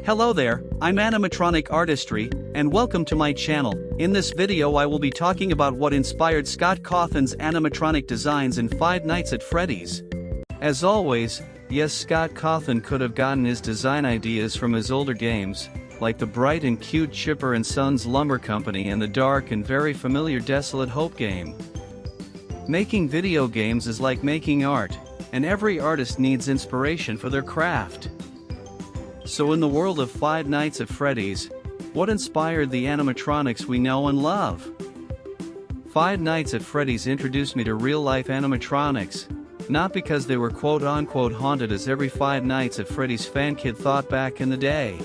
Hello there, I'm Animatronic-Artistry, and welcome to my channel. In this video I will be talking about what inspired Scott Cawthon's animatronic designs in Five Nights at Freddy's. As always, yes, Scott Cawthon could have gotten his design ideas from his older games, like the bright and cute Chipper & Sons Lumber Company and the dark and very familiar Desolate Hope game. Making video games is like making art, and every artist needs inspiration for their craft. So in the world of Five Nights at Freddy's, what inspired the animatronics we know and love? Five Nights at Freddy's introduced me to real-life animatronics, not because they were quote-unquote haunted as every Five Nights at Freddy's fan kid thought back in the day.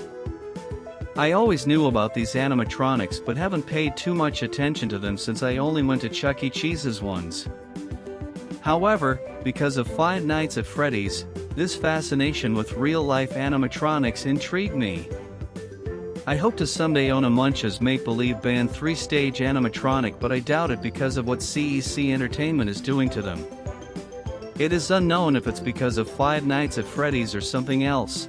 I always knew about these animatronics but haven't paid too much attention to them since I only went to Chuck E. Cheese's ones. However, because of Five Nights at Freddy's, this fascination with real-life animatronics intrigued me. I hope to someday own a Munch's make-believe band 3-stage animatronic, but I doubt it because of what CEC Entertainment is doing to them. It is unknown if it's because of Five Nights at Freddy's or something else.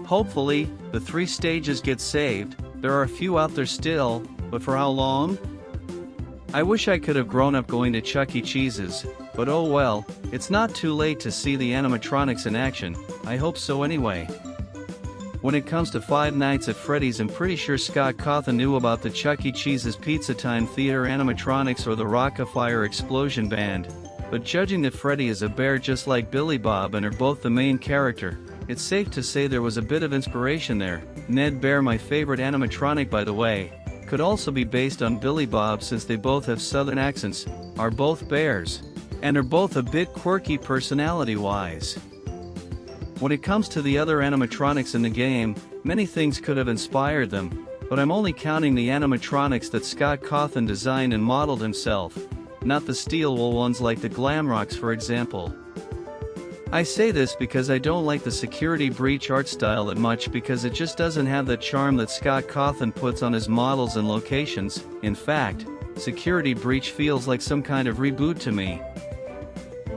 Hopefully, the 3 stages get saved. There are a few out there still, but for how long? I wish I could have grown up going to Chuck E. Cheese's, but oh well, it's not too late to see the animatronics in action. I hope so anyway. When it comes to Five Nights at Freddy's, I'm pretty sure Scott Cawthon knew about the Chuck E. Cheese's Pizza Time Theater animatronics or the Rock-afire Explosion Band, but judging that Freddy is a bear just like Billy Bob and are both the main character, it's safe to say there was a bit of inspiration there. Ned Bear, my favorite animatronic by the way, could also be based on Billy Bob since they both have southern accents, are both bears, and are both a bit quirky personality-wise. When it comes to the other animatronics in the game, many things could have inspired them, but I'm only counting the animatronics that Scott Cawthon designed and modeled himself, not the steel wool ones like the Glamrocks for example. I say this because I don't like the Security Breach art style that much because it just doesn't have that charm that Scott Cawthon puts on his models and locations. In fact, Security Breach feels like some kind of reboot to me.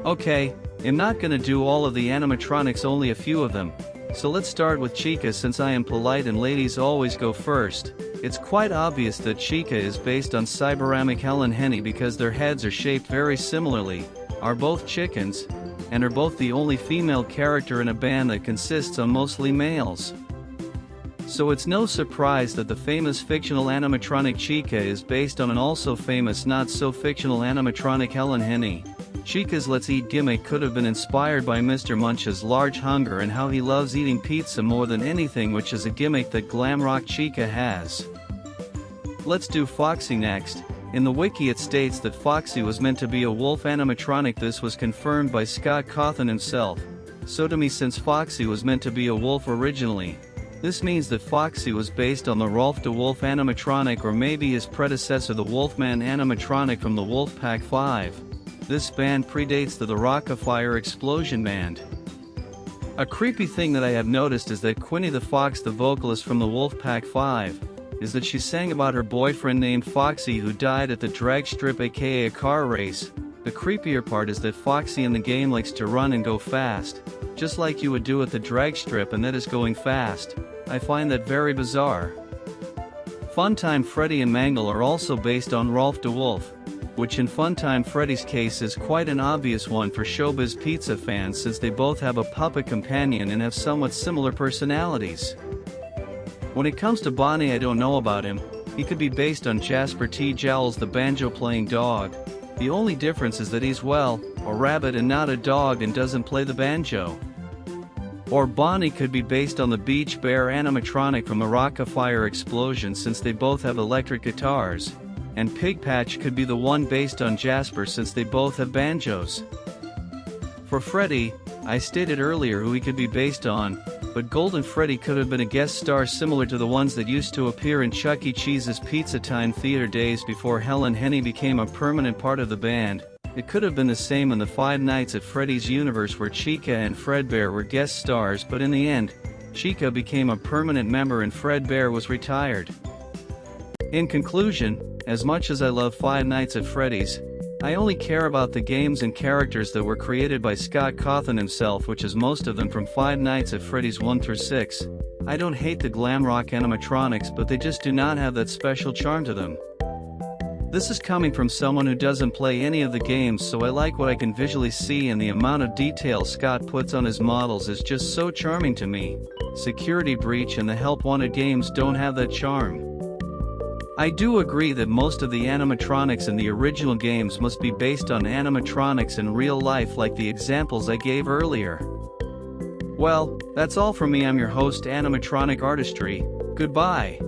Okay, I'm not gonna do all of the animatronics, only a few of them. So let's start with Chica since I am polite and ladies always go first. It's quite obvious that Chica is based on Cyberamic Helen Henny because their heads are shaped very similarly, are both chickens, and are both the only female character in a band that consists of mostly males. So it's no surprise that the famous fictional animatronic Chica is based on an also famous not-so-fictional animatronic Helen Henny. Chica's Let's Eat gimmick could have been inspired by Mr. Munch's large hunger and how he loves eating pizza more than anything, which is a gimmick that Glamrock Chica has. Let's do Foxy next. In the wiki it states that Foxy was meant to be a wolf animatronic. This was confirmed by Scott Cawthon himself. So to me, since Foxy was meant to be a wolf originally, this means that Foxy was based on the Rolf de Wolf animatronic or maybe his predecessor the Wolfman animatronic from the Wolfpack 5. This band predates the Rock-afire Explosion Band. A creepy thing that I have noticed is that Quinny the Fox, the vocalist from the Wolfpack 5, is that she sang about her boyfriend named Foxy who died at the drag strip, aka a car race. The creepier part is that Foxy in the game likes to run and go fast, just like you would do at the drag strip, and that is going fast. I find that very bizarre. Funtime Freddy and Mangle are also based on Rolf de Wolf, which in Funtime Freddy's case is quite an obvious one for Showbiz Pizza fans since they both have a puppet companion and have somewhat similar personalities. When it comes to Bonnie, I don't know about him. He could be based on Jasper T. Jowls, the banjo-playing dog. The only difference is that he's, well, a rabbit and not a dog and doesn't play the banjo. Or Bonnie could be based on the Beach Bear animatronic from the Rock-afire Explosion since they both have electric guitars. And Pigpatch could be the one based on Jasper since they both have banjos. For Freddy, I stated earlier who he could be based on, but Golden Freddy could have been a guest star similar to the ones that used to appear in Chuck E. Cheese's Pizza Time Theater days before Helen Henny became a permanent part of the band. It could have been the same in the Five Nights at Freddy's universe where Chica and Fredbear were guest stars, but in the end, Chica became a permanent member and Fredbear was retired. In conclusion, as much as I love Five Nights at Freddy's, I only care about the games and characters that were created by Scott Cawthon himself, which is most of them from Five Nights at Freddy's 1 through 6. I don't hate the glam rock animatronics, but they just do not have that special charm to them. This is coming from someone who doesn't play any of the games, so I like what I can visually see, and the amount of detail Scott puts on his models is just so charming to me. Security Breach and the Help Wanted games don't have that charm. I do agree that most of the animatronics in the original games must be based on animatronics in real life, like the examples I gave earlier. Well, that's all from me. I'm your host, Animatronic Artistry. Goodbye.